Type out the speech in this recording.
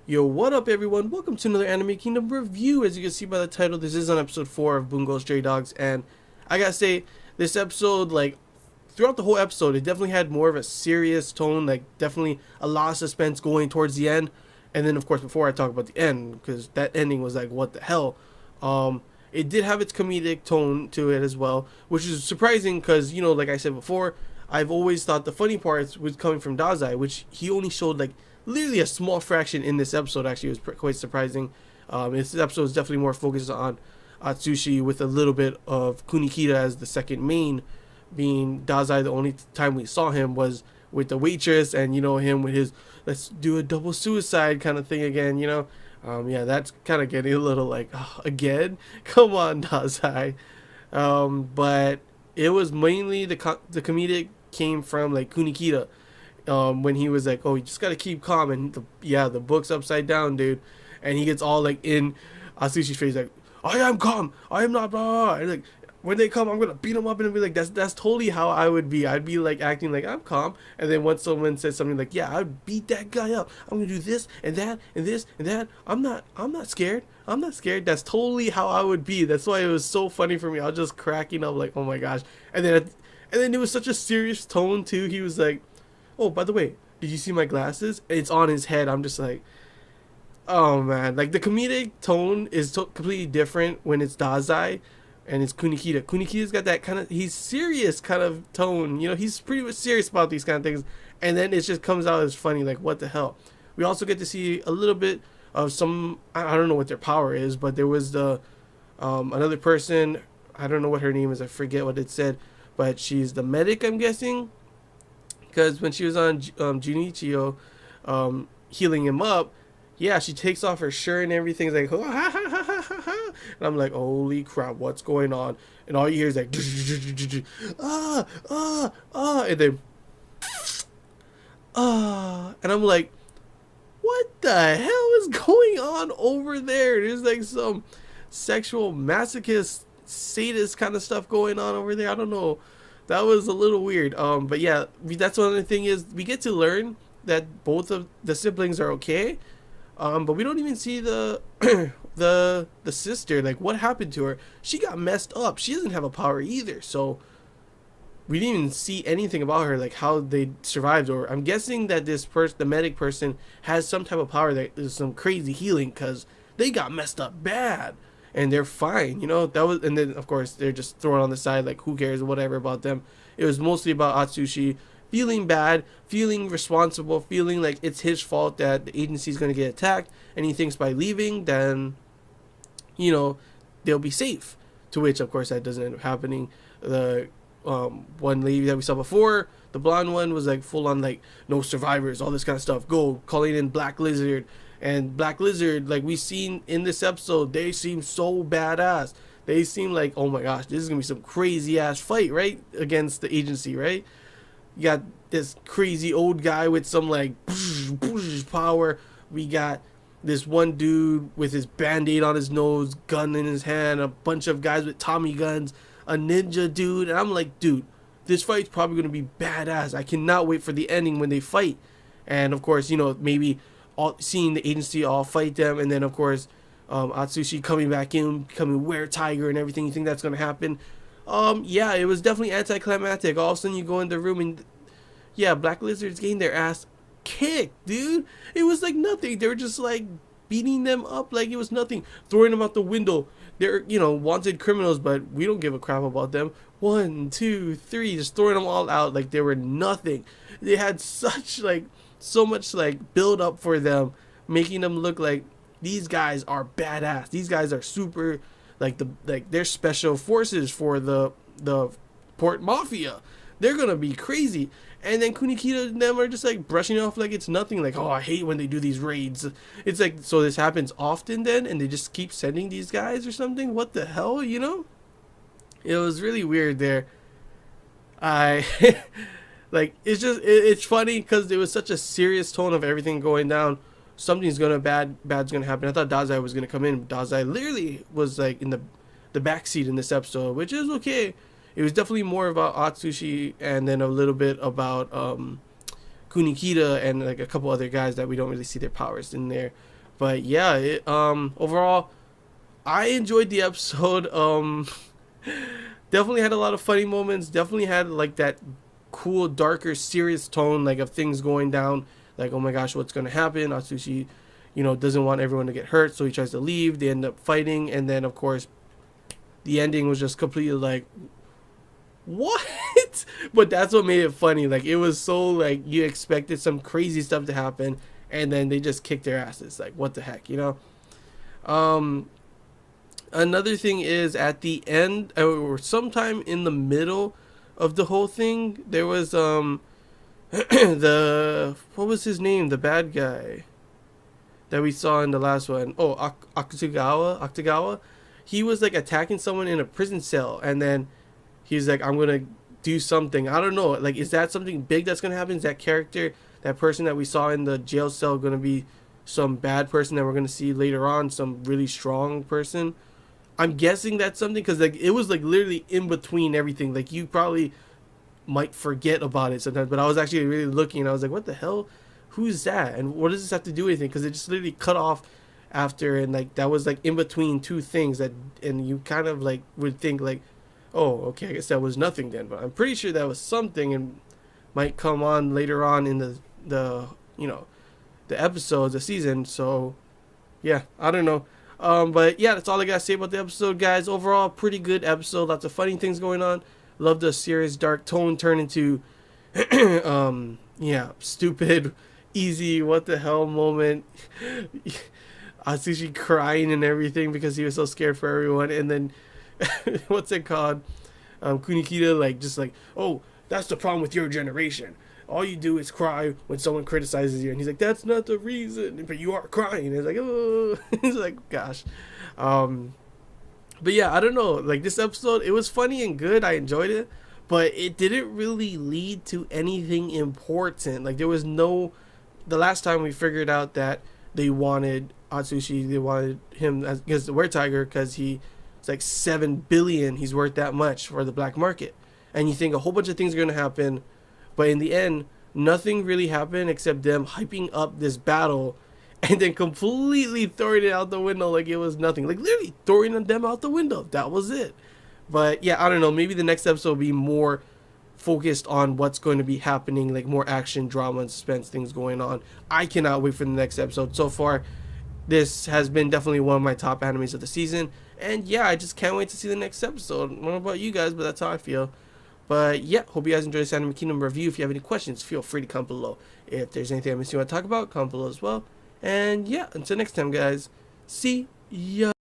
Yo, what up, everyone? Welcome to another Anime Kingdom review. As you can see by the title, this is on episode 4 of Bungou Stray Dogs, and I gotta say, this episode, throughout the whole episode, it definitely had more of a serious tone, definitely a lot of suspense going towards the end. And then, of course, before I talk about the end, because that ending was like, what the hell? It did have its comedic tone to it as well, which is surprising because, like I said before, I've always thought the funny parts was coming from Dazai, which he only showed literally a small fraction in this episode. Actually, it was quite surprising. This episode is definitely more focused on Atsushi with a little bit of Kunikita as the second main, being Dazai. The only time we saw him was with the waitress, and him with his "let's do a double suicide" kind of thing again. Yeah, that's kind of getting a little like, oh, again, come on, Dazai. But it was mainly the comedic came from Kunikita, when he was like, "Oh, you just gotta keep calm," and the book's upside down, dude, and he gets all in Atsushi's face, like, "I am calm, I am not blah, blah, blah." And, when they come, I'm gonna beat them up, and be like, that's totally how I would be. I'd be acting like I'm calm, and then once someone says something like, "Yeah, I'd beat that guy up. I'm gonna do this and that and this and that. I'm not scared. I'm not scared." That's totally how I would be. That's why it was so funny for me. I was just cracking up, like, oh my gosh. And then it was such a serious tone too. He was like, "Oh, by the way, did you see my glasses?" It's on his head. I'm just like, oh man. The comedic tone is completely different when it's Dazai and it's Kunikita. Kunikita's got that kind of, he's serious kind of tone. He's pretty much serious about these kind of things. And then it just comes out as funny, like, what the hell. We also get to see a little bit of some, I don't know what their power is, but there was another person, I don't know what her name is, I forget what it said, but she's the medic, I'm guessing, because when she was on Junichio, healing him up, yeah, she takes off her shirt and everything's like, "Oh, ha, ha, ha, ha, ha, ha." And I'm like, holy crap, what's going on? And all you hear is like, and then, and I'm like, what the hell is going on over there? There's some sexual masochist sadist kind of stuff going on over there. I don't know. That was a little weird. But yeah, that's one of the thing is we get to learn that both of the siblings are okay. But we don't even see the the sister. Like, what happened to her? She got messed up. She doesn't have a power either. So we didn't even see anything about her, like how they survived. Or I'm guessing that this person, the medic person, has some type of power that is some crazy healing, because they got messed up bad and they're fine. That was, and then of course they're just thrown on the side, like, who cares, whatever about them. It was mostly about Atsushi feeling bad, feeling responsible, feeling like it's his fault that the agency is going to get attacked, and he thinks by leaving, then they'll be safe. To which, of course, that doesn't end up happening. The one lady that we saw before, the blonde one, was like full on like, no survivors, all this kind of stuff. Go calling in Black Lizard, and Black Lizard, like we seen in this episode, they seem so badass. They seem like, oh my gosh, this is gonna be some crazy ass fight, right, against the agency, right? You got this crazy old guy with some power. We got this one dude with his band-aid on his nose, gun in his hand, a bunch of guys with Tommy guns, a ninja dude, and I'm like, dude, this fight's probably gonna be badass. I cannot wait for the ending when they fight. And of course, maybe seeing the agency all fight them, and then of course, Atsushi coming back in, becoming Were Tiger and everything. You think that's gonna happen? Yeah, it was definitely anticlimactic. All of a sudden, you go in the room and, yeah, Black Lizard's getting their ass kicked, dude. It was like nothing. They were just beating them up like it was nothing, throwing them out the window. They're, wanted criminals, but we don't give a crap about them. 1, 2, 3, just throwing them all out like they were nothing. They had so much build up for them, making them look like these guys are badass. These guys are super, they're special forces for the Port Mafia. They're gonna be crazy. And then Kunikita and them are just brushing it off like it's nothing. Like, oh, I hate when they do these raids. It's like, so this happens often then, and they just keep sending these guys or something. What the hell, It was really weird there. I it's funny because there was such a serious tone of everything going down. Something's bad's gonna happen. I thought Dazai was gonna come in, but Dazai literally was in the back seat in this episode, which is okay. It was definitely more about Atsushi, and then a little bit about Kunikita and like a couple other guys that we don't really see their powers in there. But yeah, overall, I enjoyed the episode. Definitely had a lot of funny moments. Definitely had like that cool, darker, serious tone, like of things going down. Like, oh my gosh, what's gonna happen? Atsushi, doesn't want everyone to get hurt, so he tries to leave. They end up fighting, and then of course, the ending was just completely like, what? But that's what made it funny. Like, it was so like you expected some crazy stuff to happen, and then they just kicked their asses. Like, what the heck? Another thing is at the end, or sometime in the middle of the whole thing, there was the what was his name? The bad guy that we saw in the last one. Oh, Akutagawa. He was like attacking someone in a prison cell, and then he's like, "I'm gonna do something." I don't know. Like, is that something big that's gonna happen? Is that character, that person that we saw in the jail cell, gonna be some bad person that we're gonna see later on? Some really strong person? I'm guessing that's something, because like it was like literally in between everything. Like, you probably might forget about it sometimes, but I was actually really looking, and I was like, what the hell? Who's that? And what does this have to do with anything? Because it just literally cut off after, and like that was like in between two things that, and you kind of like would think like, oh, okay, I guess that was nothing then. But I'm pretty sure that was something, and might come on later on in the the episodes, the season. So yeah, I don't know. But yeah, that's all I gotta say about the episode, guys. Overall, pretty good episode. Lots of funny things going on. Love the serious, dark tone turn into, stupid, easy, what the hell moment. Atsushi crying and everything because he was so scared for everyone, and then, what's it called? Kunikita like just like, oh, that's the problem with your generation. All you do is cry when someone criticizes you, and he's like, that's not the reason, but you are crying. And it's like, oh, it's like, gosh. But yeah, I don't know. Like, this episode, it was funny and good. I enjoyed it, but it didn't really lead to anything important. Like, there was no. The last time we figured out that they wanted Atsushi, they wanted him as the Were Tiger because it's like 7 billion. He's worth that much for the black market, and you think a whole bunch of things are gonna happen. But in the end, nothing really happened except them hyping up this battle and then completely throwing it out the window like it was nothing. Like, literally throwing them out the window. That was it. But yeah, I don't know. Maybe the next episode will be more focused on what's going to be happening, like more action, drama, and suspense things going on. I cannot wait for the next episode. So far, this has been definitely one of my top animes of the season. And yeah, I just can't wait to see the next episode. I don't know about you guys, but that's how I feel. But yeah, hope you guys enjoyed this Anime Kingdom review. If you have any questions, feel free to comment below. If there's anything I missed you want to talk about, comment below as well. And yeah, until next time, guys. See ya.